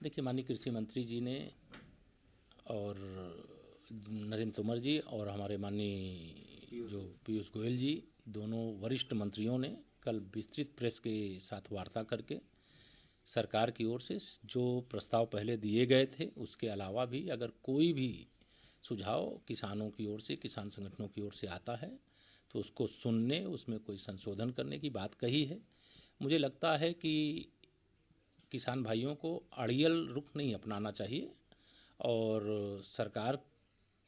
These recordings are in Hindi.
देखिए, माननीय कृषि मंत्री जी ने और नरेंद्र तोमर जी और हमारे माननीय जो पीयूष गोयल जी, दोनों वरिष्ठ मंत्रियों ने कल विस्तृत प्रेस के साथ वार्ता करके सरकार की ओर से जो प्रस्ताव पहले दिए गए थे उसके अलावा भी अगर कोई भी सुझाव किसानों की ओर से, किसान संगठनों की ओर से आता है तो उसको सुनने, उसमें कोई संशोधन करने की बात कही है। मुझे लगता है कि किसान भाइयों को अड़ियल रुख नहीं अपनाना चाहिए और सरकार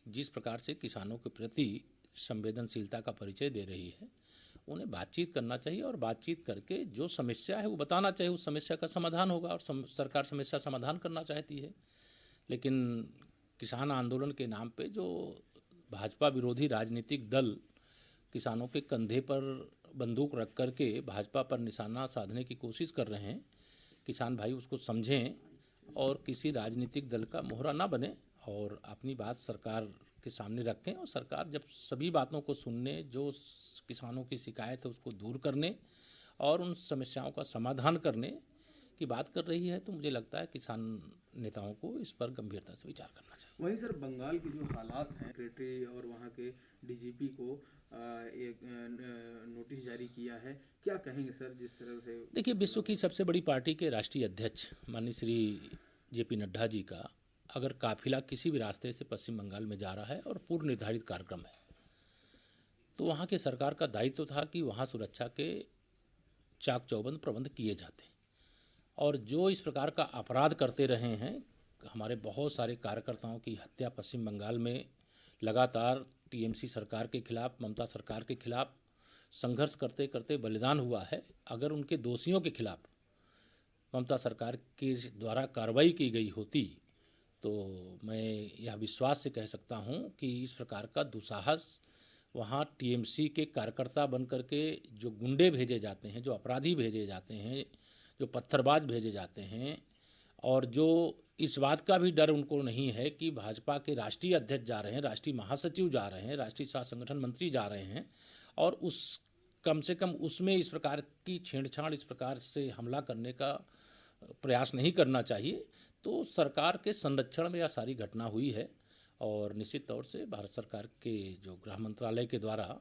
जिस प्रकार से किसानों के प्रति संवेदनशीलता का परिचय दे रही है, उन्हें बातचीत करना चाहिए और बातचीत करके जो समस्या है वो बताना चाहिए, उस समस्या का समाधान होगा और सरकार समस्या समाधान करना चाहती है। लेकिन किसान आंदोलन के नाम पे जो भाजपा विरोधी राजनीतिक दल किसानों के कंधे पर बंदूक रख करके भाजपा पर निशाना साधने की कोशिश कर रहे हैं, किसान भाई उसको समझें और किसी राजनीतिक दल का मोहरा ना बने और अपनी बात सरकार के सामने रखें और सरकार जब सभी बातों को सुनने, जो किसानों की शिकायत है उसको दूर करने और उन समस्याओं का समाधान करने की बात कर रही है, तो मुझे लगता है किसान नेताओं को इस पर गंभीरता से विचार करना चाहिए। वहीं सर, बंगाल के जो हालात हैं, सेक्रेटरी और वहाँ के डीजीपी को एक नोटिस जारी किया है, क्या कहेंगे सर जिस तरह से? देखिए, विश्व की सबसे बड़ी पार्टी के राष्ट्रीय अध्यक्ष माननीय श्री जेपी नड्डा जी का अगर काफिला किसी भी रास्ते से पश्चिम बंगाल में जा रहा है और पूर्व निर्धारित कार्यक्रम है, तो वहाँ के सरकार का दायित्व था कि वहाँ सुरक्षा के चाक चौबंद प्रबंध किए जाते और जो इस प्रकार का अपराध करते रहे हैं, हमारे बहुत सारे कार्यकर्ताओं की हत्या पश्चिम बंगाल में लगातार टीएमसी सरकार के खिलाफ, ममता सरकार के खिलाफ संघर्ष करते करते बलिदान हुआ है। अगर उनके दोषियों के खिलाफ ममता सरकार के द्वारा कार्रवाई की गई होती तो मैं यह विश्वास से कह सकता हूं कि इस प्रकार का दुस्साहस वहाँ टीएमसी के कार्यकर्ता बन करके जो गुंडे भेजे जाते हैं, जो अपराधी भेजे जाते हैं, जो पत्थरबाज भेजे जाते हैं और जो इस बात का भी डर उनको नहीं है कि भाजपा के राष्ट्रीय अध्यक्ष जा रहे हैं, राष्ट्रीय महासचिव जा रहे हैं, राष्ट्रीय शासन संगठन मंत्री जा रहे हैं और उस कम से कम उसमें इस प्रकार की छेड़छाड़, इस प्रकार से हमला करने का प्रयास नहीं करना चाहिए। तो सरकार के संरक्षण में यह सारी घटना हुई है और निश्चित तौर से भारत सरकार के जो गृह मंत्रालय के द्वारा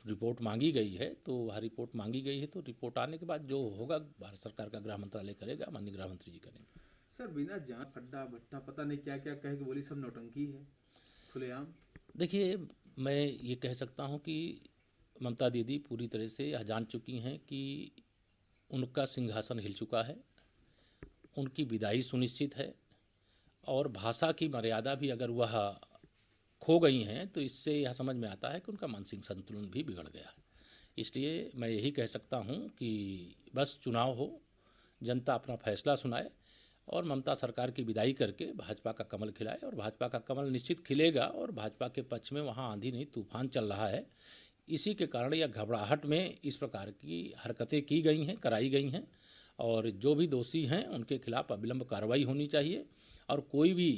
रिपोर्ट मांगी गई है, तो वह रिपोर्ट मांगी गई है, तो रिपोर्ट आने के बाद जो होगा भारत सरकार का गृह मंत्रालय करेगा, माननीय गृह मंत्री जी करेंगे। सर, बिना जांच खड्डा भट्टा पता नहीं क्या क्या कह के बोली, सब नौटंकी है खुलेआम। देखिए, मैं ये कह सकता हूँ कि ममता दीदी पूरी तरह से यह जान चुकी हैं कि उनका सिंहासन हिल चुका है, उनकी विदाई सुनिश्चित है और भाषा की मर्यादा भी अगर वह खो गई हैं तो इससे यह समझ में आता है कि उनका मानसिक संतुलन भी बिगड़ गया है। इसलिए मैं यही कह सकता हूं कि बस चुनाव हो, जनता अपना फैसला सुनाए और ममता सरकार की विदाई करके भाजपा का कमल खिलाए और भाजपा का कमल निश्चित खिलेगा और भाजपा के पक्ष में वहाँ आंधी नहीं तूफान चल रहा है। इसी के कारण या घबराहट में इस प्रकार की हरकतें की गई हैं, कराई गई हैं और जो भी दोषी हैं उनके खिलाफ अविलंब कार्रवाई होनी चाहिए और कोई भी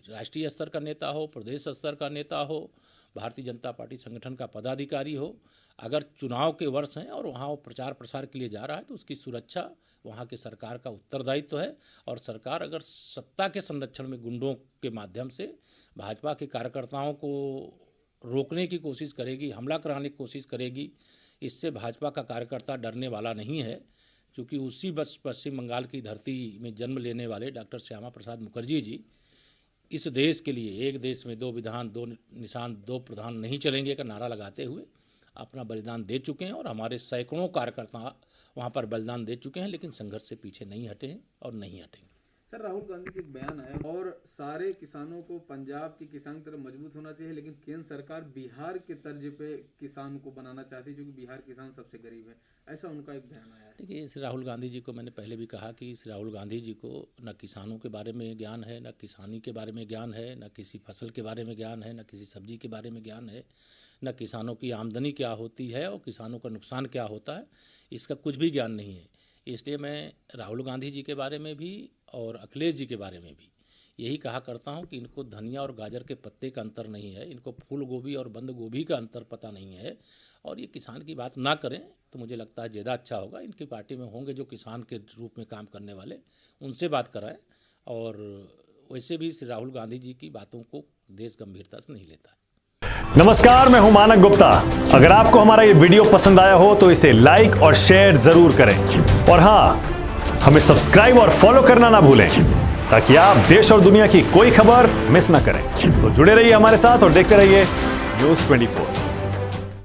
राष्ट्रीय स्तर का नेता हो, प्रदेश स्तर का नेता हो, भारतीय जनता पार्टी संगठन का पदाधिकारी हो, अगर चुनाव के वर्ष हैं और वहाँ वो प्रचार प्रसार के लिए जा रहा है तो उसकी सुरक्षा वहाँ के सरकार का उत्तरदायित्व है और सरकार अगर सत्ता के संरक्षण में गुंडों के माध्यम से भाजपा के कार्यकर्ताओं को रोकने की कोशिश करेगी, हमला कराने की कोशिश करेगी, इससे भाजपा का कार्यकर्ता डरने वाला नहीं है। क्योंकि उसी बस पश्चिम बंगाल की धरती में जन्म लेने वाले डॉक्टर श्यामा प्रसाद मुखर्जी जी इस देश के लिए एक देश में दो विधान, दो निशान, दो प्रधान नहीं चलेंगे का नारा लगाते हुए अपना बलिदान दे चुके हैं और हमारे सैकड़ों कार्यकर्ता वहाँ पर बलिदान दे चुके हैं, लेकिन संघर्ष से पीछे नहीं हटे हैं और नहीं हटेंगे। सर, राहुल गांधी का एक बयान आया और सारे किसानों को पंजाब के किसान की तरफ मजबूत होना चाहिए, लेकिन केंद्र सरकार बिहार के तर्ज पे किसान को बनाना चाहती है, क्योंकि बिहार किसान सबसे गरीब है, ऐसा उनका एक बयान आया है। देखिए, श्री राहुल गांधी जी को मैंने पहले भी कहा कि श्री राहुल गांधी जी को न किसानों के बारे में ज्ञान है, न किसानी के बारे में ज्ञान है, न किसी फसल के बारे में ज्ञान है, न किसी सब्जी के बारे में ज्ञान है, न किसानों की आमदनी क्या होती है और किसानों का नुकसान क्या होता है, इसका कुछ भी ज्ञान नहीं है। इसलिए मैं राहुल गांधी जी के बारे में भी और अखिलेश जी के बारे में भी यही कहा करता हूं कि इनको धनिया और गाजर के पत्ते का अंतर नहीं है, इनको फूल गोभी और बंद गोभी का अंतर पता नहीं है, और ये किसान की बात ना करें तो मुझे लगता है ज़्यादा अच्छा होगा। इनकी पार्टी में होंगे जो किसान के रूप में काम करने वाले, उनसे बात कराएं। और वैसे भी श्री राहुल गांधी जी की बातों को देश गंभीरता से नहीं लेता। नमस्कार, मैं हूं मानक गुप्ता। अगर आपको हमारा ये वीडियो पसंद आया हो तो इसे लाइक और शेयर जरूर करें, और हाँ, हमें सब्सक्राइब और फॉलो करना ना भूलें ताकि आप देश और दुनिया की कोई खबर मिस ना करें। तो जुड़े रहिए हमारे साथ और देखते रहिए न्यूज़ 24।